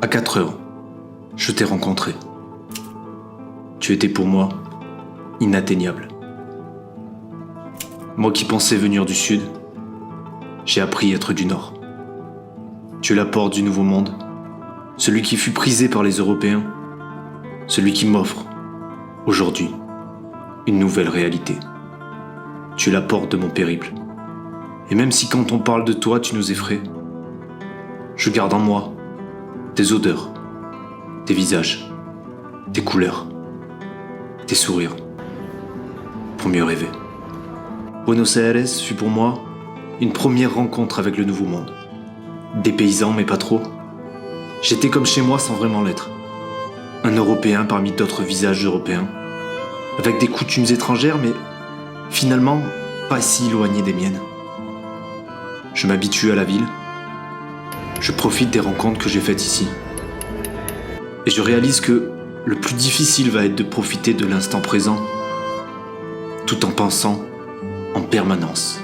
À 4 heures, je t'ai rencontré. Tu étais pour moi inatteignable. Moi qui pensais venir du sud, j'ai appris à être du nord. Tu es la porte du nouveau monde, celui qui fut prisé par les Européens, celui qui m'offre, aujourd'hui, une nouvelle réalité. Tu es la porte de mon périple. Et même si quand on parle de toi, tu nous effraies, je garde en moi des odeurs, des visages, des couleurs, des sourires, pour mieux rêver. Buenos Aires fut pour moi une première rencontre avec le nouveau monde. Des paysans, mais pas trop. J'étais comme chez moi sans vraiment l'être. Un Européen parmi d'autres visages européens, avec des coutumes étrangères, mais finalement pas si éloignées des miennes. Je m'habitue à la ville. Je profite des rencontres que j'ai faites ici. Et je réalise que le plus difficile va être de profiter de l'instant présent, tout en pensant en permanence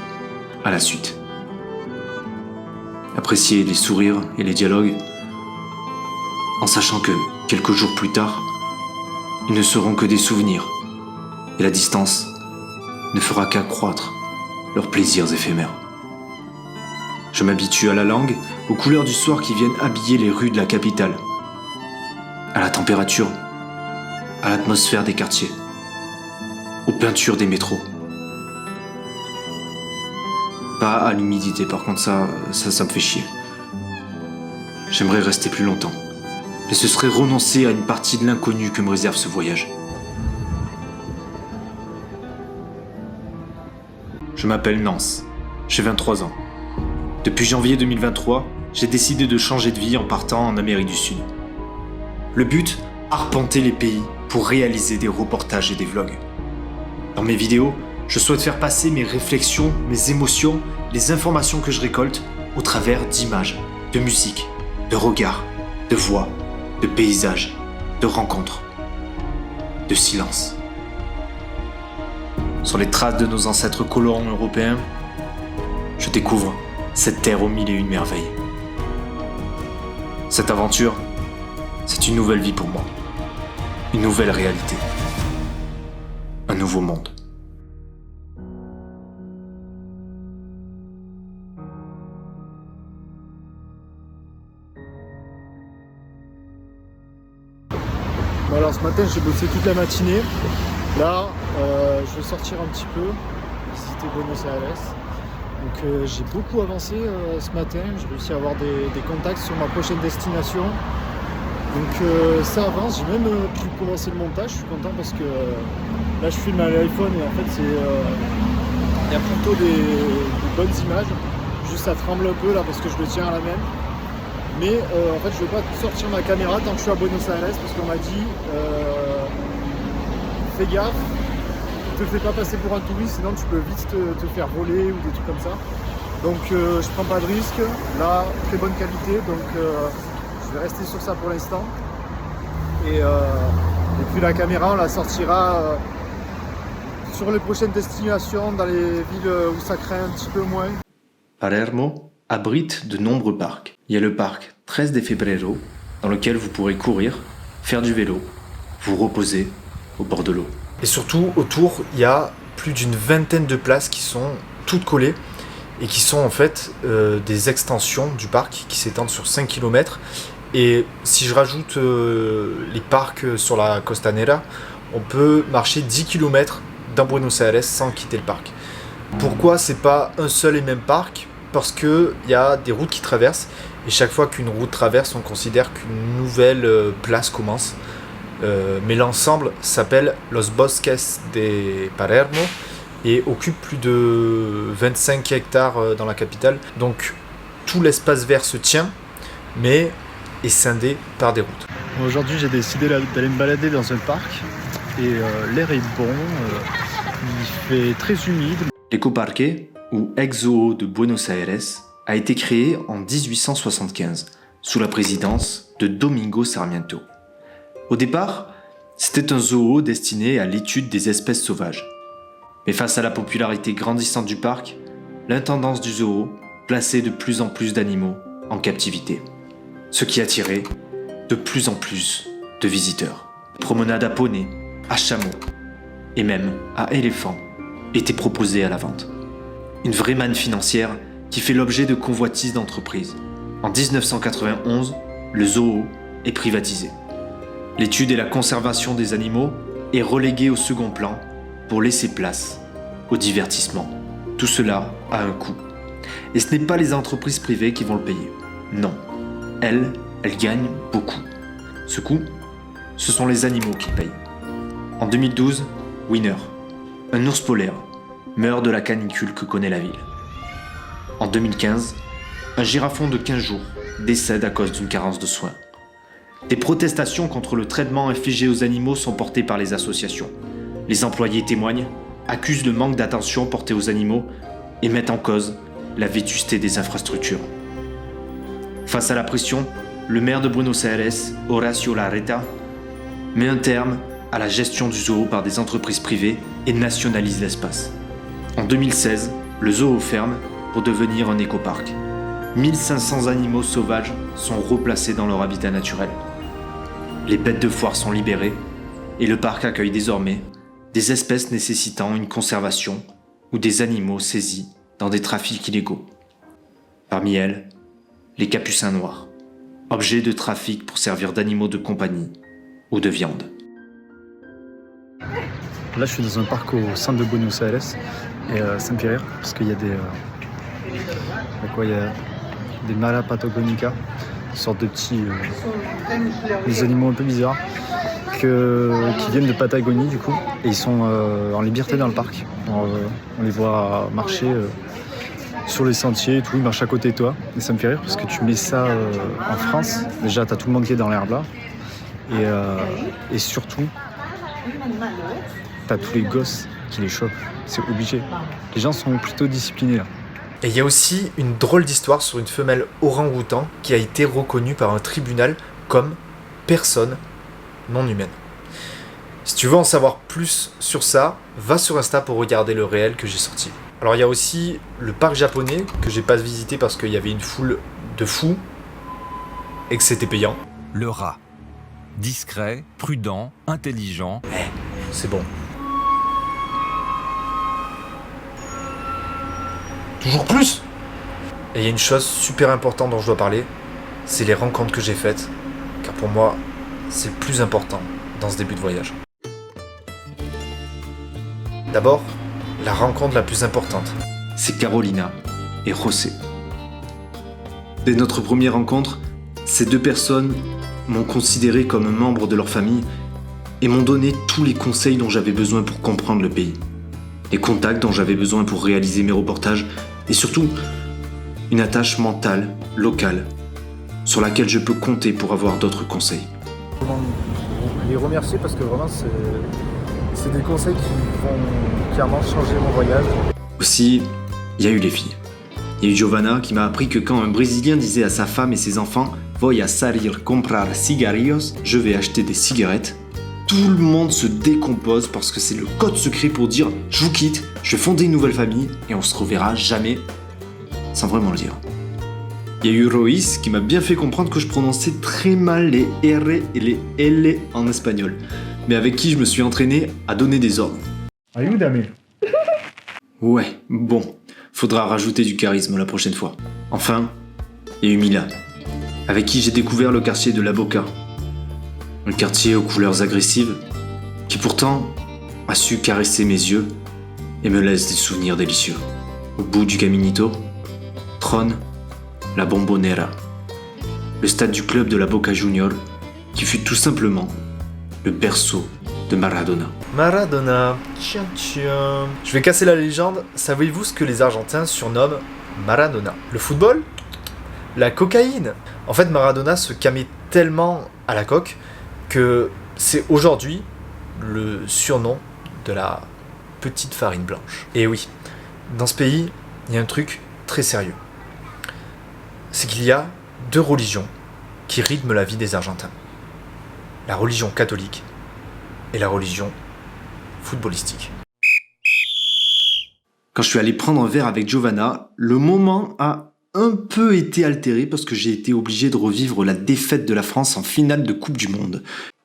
à la suite. Apprécier les sourires et les dialogues, en sachant que, quelques jours plus tard, ils ne seront que des souvenirs, et la distance ne fera qu'accroître leurs plaisirs éphémères. Je m'habitue à la langue, aux couleurs du soir qui viennent habiller les rues de la capitale, à la température, à l'atmosphère des quartiers, aux peintures des métros. Pas à l'humidité, par contre ça me fait chier. J'aimerais rester plus longtemps, mais ce serait renoncer à une partie de l'inconnu que me réserve ce voyage. Je m'appelle Nance, j'ai 23 ans. Depuis janvier 2023, j'ai décidé de changer de vie en partant en Amérique du Sud. Le but, arpenter les pays pour réaliser des reportages et des vlogs. Dans mes vidéos, je souhaite faire passer mes réflexions, mes émotions, les informations que je récolte au travers d'images, de musique, de regards, de voix, de paysages, de rencontres, de silence. Sur les traces de nos ancêtres colons européens, je découvre cette terre aux mille et une merveilles. Cette aventure, c'est une nouvelle vie pour moi, une nouvelle réalité, un nouveau monde. Bon alors ce matin j'ai bossé toute la matinée. Là je vais sortir un petit peu, visiter Buenos Aires. Donc j'ai beaucoup avancé ce matin, j'ai réussi à avoir des contacts sur ma prochaine destination. Donc ça avance, j'ai même pu commencer le montage, je suis content parce que là je filme à l'iPhone et en fait il y a plutôt des bonnes images. Juste ça tremble un peu là parce que je le tiens à la main. Mais en fait je ne vais pas sortir ma caméra tant que je suis à Buenos Aires parce qu'on m'a dit fais gaffe, ne te fais pas passer pour un touriste sinon tu peux vite te faire voler ou des trucs comme ça. Donc je prends pas de risque, là très bonne qualité donc je vais rester sur ça pour l'instant. Et puis la caméra on la sortira sur les prochaines destinations, dans les villes où ça craint un petit peu moins. Palermo abrite de nombreux parcs. Il y a le parc 13 de Febrero, dans lequel vous pourrez courir, faire du vélo, vous reposer au bord de l'eau. Et surtout, autour, il y a plus d'une vingtaine de places qui sont toutes collées et qui sont en fait des extensions du parc qui s'étendent sur 5 km. Et si je rajoute les parcs sur la Costanera, on peut marcher 10 km dans Buenos Aires sans quitter le parc. Pourquoi c'est pas un seul et même parc ? Parce qu'il y a des routes qui traversent et chaque fois qu'une route traverse, on considère qu'une nouvelle place commence. Mais l'ensemble s'appelle Los Bosques de Palermo et occupe plus de 25 hectares dans la capitale. Donc tout l'espace vert se tient, mais est scindé par des routes. Aujourd'hui j'ai décidé d'aller me balader dans un parc et l'air est bon, il fait très humide. L'Ecoparque, ou ex-zoo de Buenos Aires, a été créé en 1875, sous la présidence de Domingo Sarmiento. Au départ, c'était un zoo destiné à l'étude des espèces sauvages. Mais face à la popularité grandissante du parc, l'intendance du zoo plaçait de plus en plus d'animaux en captivité. Ce qui attirait de plus en plus de visiteurs. Promenades à poney, à chameau et même à éléphant étaient proposées à la vente. Une vraie manne financière qui fait l'objet de convoitises d'entreprises. En 1991, le zoo est privatisé. L'étude et la conservation des animaux est reléguée au second plan pour laisser place au divertissement. Tout cela a un coût. Et ce n'est pas les entreprises privées qui vont le payer. Non. Elles gagnent beaucoup. Ce coût, ce sont les animaux qui payent. En 2012, Winner, un ours polaire, meurt de la canicule que connaît la ville. En 2015, un girafon de 15 jours décède à cause d'une carence de soins. Des protestations contre le traitement infligé aux animaux sont portées par les associations. Les employés témoignent, accusent le manque d'attention porté aux animaux et mettent en cause la vétusté des infrastructures. Face à la pression, le maire de Buenos Aires, Horacio Larreta, met un terme à la gestion du zoo par des entreprises privées et nationalise l'espace. En 2016, le zoo ferme pour devenir un écoparc. 1500 animaux sauvages sont replacés dans leur habitat naturel. Les bêtes de foire sont libérées et le parc accueille désormais des espèces nécessitant une conservation ou des animaux saisis dans des trafics illégaux. Parmi elles, les capucins noirs, objets de trafic pour servir d'animaux de compagnie ou de viande. Là, je suis dans un parc au centre de Buenos Aires et ça me fait rire parce qu'il y a des Mala Patagonica, une sorte de petits des animaux un peu bizarres qui viennent de Patagonie du coup, et ils sont en liberté dans le parc. On les voit marcher sur les sentiers et tout, ils marchent à côté de toi. Et ça me fait rire parce que tu mets ça en France, déjà t'as tout le monde qui est dans l'herbe là, et surtout t'as tous les gosses qui les chopent, c'est obligé. Les gens sont plutôt disciplinés là. Et il y a aussi une drôle d'histoire sur une femelle orang-outan qui a été reconnue par un tribunal comme personne non humaine. Si tu veux en savoir plus sur ça, va sur Insta pour regarder le réel que j'ai sorti. Alors il y a aussi le parc japonais que j'ai pas visité parce qu'il y avait une foule de fous et que c'était payant. Le rat. Discret, prudent, intelligent. C'est bon. Toujours plus. Et il y a une chose super importante dont je dois parler, c'est les rencontres que j'ai faites, car pour moi, c'est le plus important dans ce début de voyage. D'abord, la rencontre la plus importante. C'est Carolina et José. Dès notre première rencontre, ces deux personnes m'ont considéré comme un membre de leur famille et m'ont donné tous les conseils dont j'avais besoin pour comprendre le pays. Les contacts dont j'avais besoin pour réaliser mes reportages et surtout une attache mentale, locale, sur laquelle je peux compter pour avoir d'autres conseils. Les remercier parce que vraiment c'est des conseils qui vont clairement changer mon voyage. Aussi, il y a eu les filles. Il y a eu Giovanna qui m'a appris que quand un Brésilien disait à sa femme et ses enfants « Voy a salir comprar cigarrillos », je vais acheter des cigarettes, tout le monde se décompose parce que c'est le code secret pour dire « Je vous quitte, je vais fonder une nouvelle famille et on se reverra jamais », sans vraiment le dire. Il y a eu Roïs qui m'a bien fait comprendre que je prononçais très mal les R et les L en espagnol, mais avec qui je me suis entraîné à donner des ordres. Ayúdame. Ouais, bon, faudra rajouter du charisme la prochaine fois. Enfin, il y a eu Mila, avec qui j'ai découvert le quartier de La Boca. Un quartier aux couleurs agressives, qui pourtant a su caresser mes yeux et me laisse des souvenirs délicieux. Au bout du Caminito, trône la Bombonera, le stade du club de la Boca Junior, qui fut tout simplement le berceau de Maradona. Maradona, tiens tiens. Je vais casser la légende, savez-vous ce que les Argentins surnomment Maradona? Le football? La cocaïne? En fait, Maradona se camait tellement à la coque que c'est aujourd'hui le surnom de la petite farine blanche. Et oui, dans ce pays, il y a un truc très sérieux. C'est qu'il y a deux religions qui rythment la vie des Argentins. La religion catholique et la religion footballistique. Quand je suis allé prendre un verre avec Giovanna, le moment a un peu été altéré parce que j'ai été obligé de revivre la défaite de la France en finale de Coupe du Monde.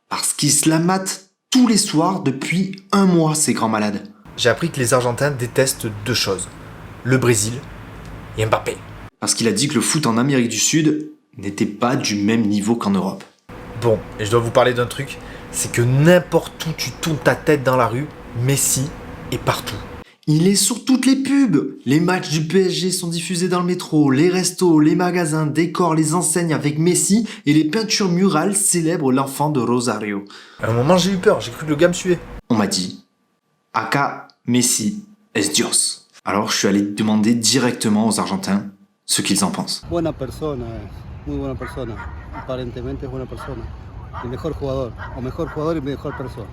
Parce qu'ils se la matent tous les soirs depuis un mois, ces grands malades. J'ai appris que les Argentins détestent deux choses. Le Brésil et Mbappé. Parce qu'il a dit que le foot en Amérique du Sud n'était pas du même niveau qu'en Europe. Bon, et je dois vous parler d'un truc, c'est que n'importe où tu tournes ta tête dans la rue, Messi est partout. Il est sur toutes les pubs. Les matchs du PSG sont diffusés dans le métro, les restos, les magasins décorent les enseignes avec Messi et les peintures murales célèbrent l'enfant de Rosario. À un moment, j'ai eu peur, j'ai cru que le gars me suivait. On m'a dit « Acá Messi es Dios ». Alors je suis allé demander directement aux Argentins ce qu'ils en pensent. Buena persona, muy buena persona. Aparentemente es buena persona. El mejor jugador, o mejor jugador y mejor persona.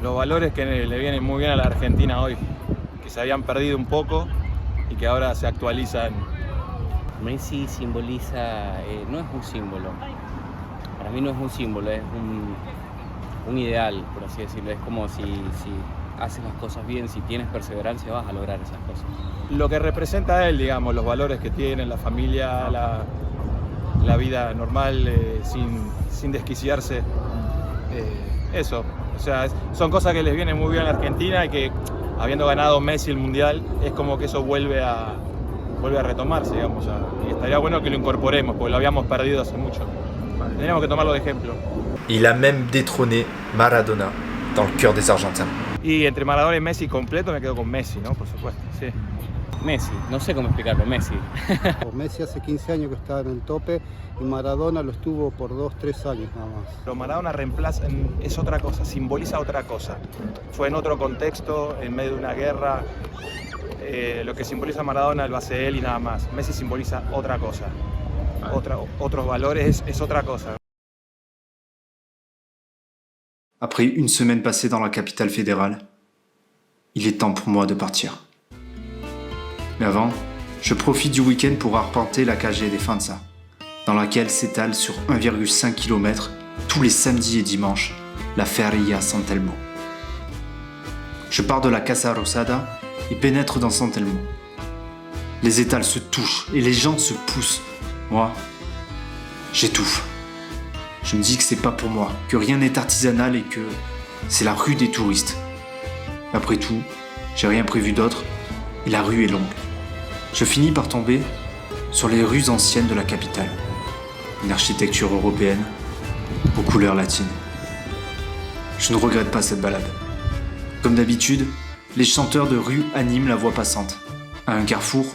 Los valores que le vienen muy bien a la Argentina hoy, que se habían perdido un poco y que ahora se actualizan. Messi simboliza, no es un símbolo, para mí no es un símbolo, es un ideal, por así decirlo. Es como si haces las cosas bien, si tienes perseverancia vas a lograr esas cosas. Lo que representa él, digamos, los valores que tiene, la familia, la vida normal, sin desquiciarse, eso. O sea, son cosas que les vienen muy bien a la Argentina y que habiendo ganado Messi el Mundial, es como que eso vuelve a retomarse, digamos. Y estaría bueno que lo incorporemos, porque lo habíamos perdido hace mucho. Tendríamos que tomarlo de ejemplo. Il a même détrôné Maradona dans le cœur des Argentins. Y entre Maradona y Messi completo me quedo con Messi, ¿no? Por supuesto, sí. Messi, no sé cómo explicarlo, Messi. Messi hace 15 años que está en el tope y Maradona lo estuvo por 2-3 años nada más. Pero Maradona reemplaza, es otra cosa, simboliza otra cosa. Fue en otro contexto, en medio de una guerra. Lo que simboliza Maradona lo hace él y nada más. Messi simboliza otra cosa. Otros valores, es otra cosa. Après une semaine passée dans la capitale fédérale, il est temps pour moi de partir. Mais avant, je profite du week-end pour arpenter la Calle Defensa, dans laquelle s'étale sur 1,5 km tous les samedis et dimanches la Feria San Telmo. Je pars de la Casa Rosada et pénètre dans San Telmo. Les étals se touchent et les gens se poussent. Moi, j'étouffe. Je me dis que c'est pas pour moi, que rien n'est artisanal et que c'est la rue des touristes. Après tout, j'ai rien prévu d'autre et la rue est longue. Je finis par tomber sur les rues anciennes de la capitale. Une architecture européenne aux couleurs latines. Je ne regrette pas cette balade. Comme d'habitude, les chanteurs de rue animent la voie passante. À un carrefour,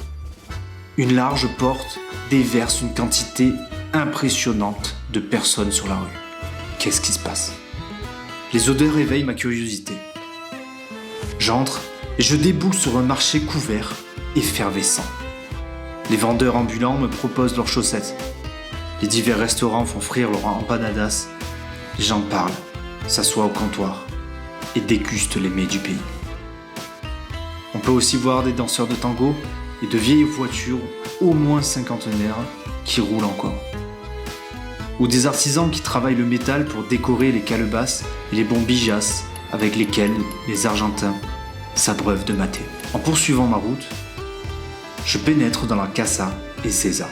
une large porte déverse une quantité impressionnante de personnes sur la rue. Qu'est-ce qui se passe? Les odeurs éveillent ma curiosité. J'entre et je déboule sur un marché couvert, effervescent. Les vendeurs ambulants me proposent leurs chaussettes. Les divers restaurants font frire leurs empanadas. Les gens parlent, s'assoient au comptoir et dégustent les mets du pays. On peut aussi voir des danseurs de tango et de vieilles voitures au moins cinquantenaires qui roulent encore. Ou des artisans qui travaillent le métal pour décorer les calebasses et les bombillas avec lesquels les Argentins s'abreuvent de maté. En poursuivant ma route, je pénètre dans la Casa Ezeiza,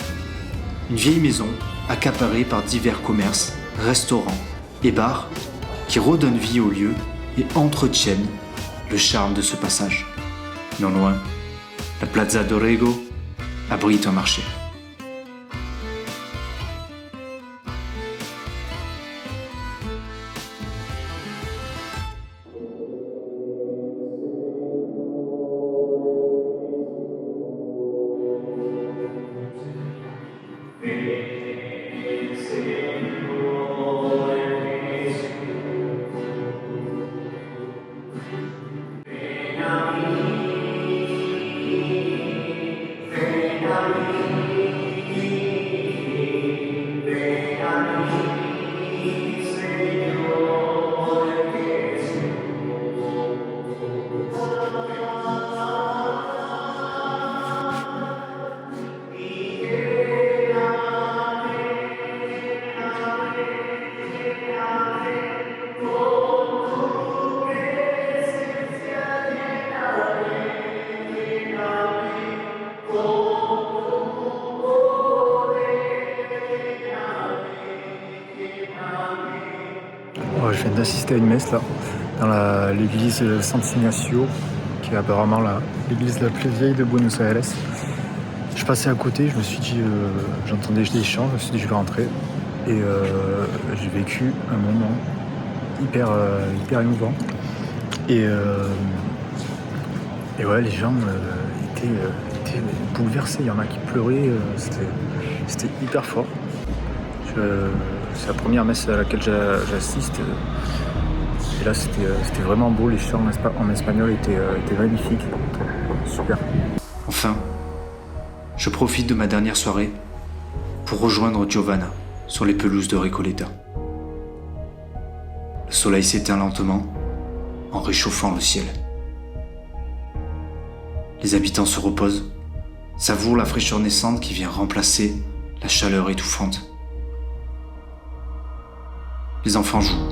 une vieille maison accaparée par divers commerces, restaurants et bars qui redonnent vie au lieu et entretiennent le charme de ce passage. Non loin, la Plaza Dorrego abrite un marché. Ouais, je viens d'assister à une messe là, dans l'église San Ignacio, qui est apparemment l'église la plus vieille de Buenos Aires. Je passais à côté, je me suis dit, j'entendais des chants, je me suis dit je vais rentrer. Et j'ai vécu un moment hyper émouvant. Et ouais, les gens étaient bouleversés, il y en a qui pleuraient, c'était hyper fort. C'est la première messe à laquelle j'assiste. Et là, c'était vraiment beau. Les chants en espagnol étaient magnifiques. Super. Enfin, je profite de ma dernière soirée pour rejoindre Giovanna sur les pelouses de Recoleta. Le soleil s'éteint lentement en réchauffant le ciel. Les habitants se reposent, savourent la fraîcheur naissante qui vient remplacer la chaleur étouffante. Les enfants jouent.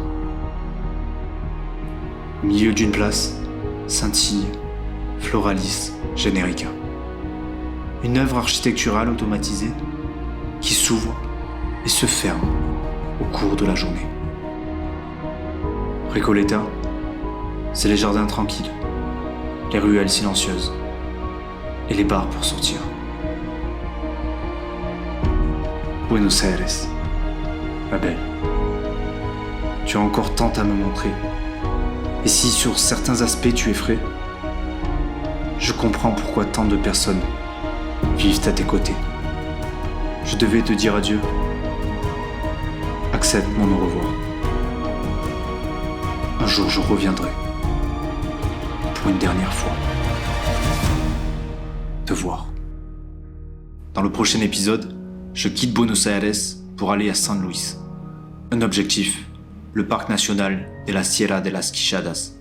Au milieu d'une place, scintille Floralis Generica. Une œuvre architecturale automatisée qui s'ouvre et se ferme au cours de la journée. Recoleta, c'est les jardins tranquilles, les ruelles silencieuses et les bars pour sortir. Buenos Aires, ma belle. Tu as encore tant à me montrer. Et si sur certains aspects tu es frais, je comprends pourquoi tant de personnes vivent à tes côtés. Je devais te dire adieu. Accepte mon au revoir. Un jour je reviendrai. Pour une dernière fois. Te voir. Dans le prochain épisode, je quitte Buenos Aires pour aller à San Luis. Un objectif, le parc national de la Sierra de las Quichadas.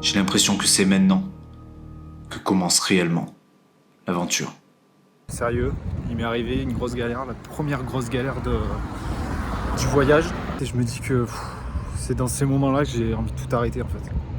J'ai l'impression que c'est maintenant que commence réellement l'aventure. Sérieux, il m'est arrivé une grosse galère, la première grosse galère du voyage. Et je me dis que c'est dans ces moments-là que j'ai envie de tout arrêter en fait.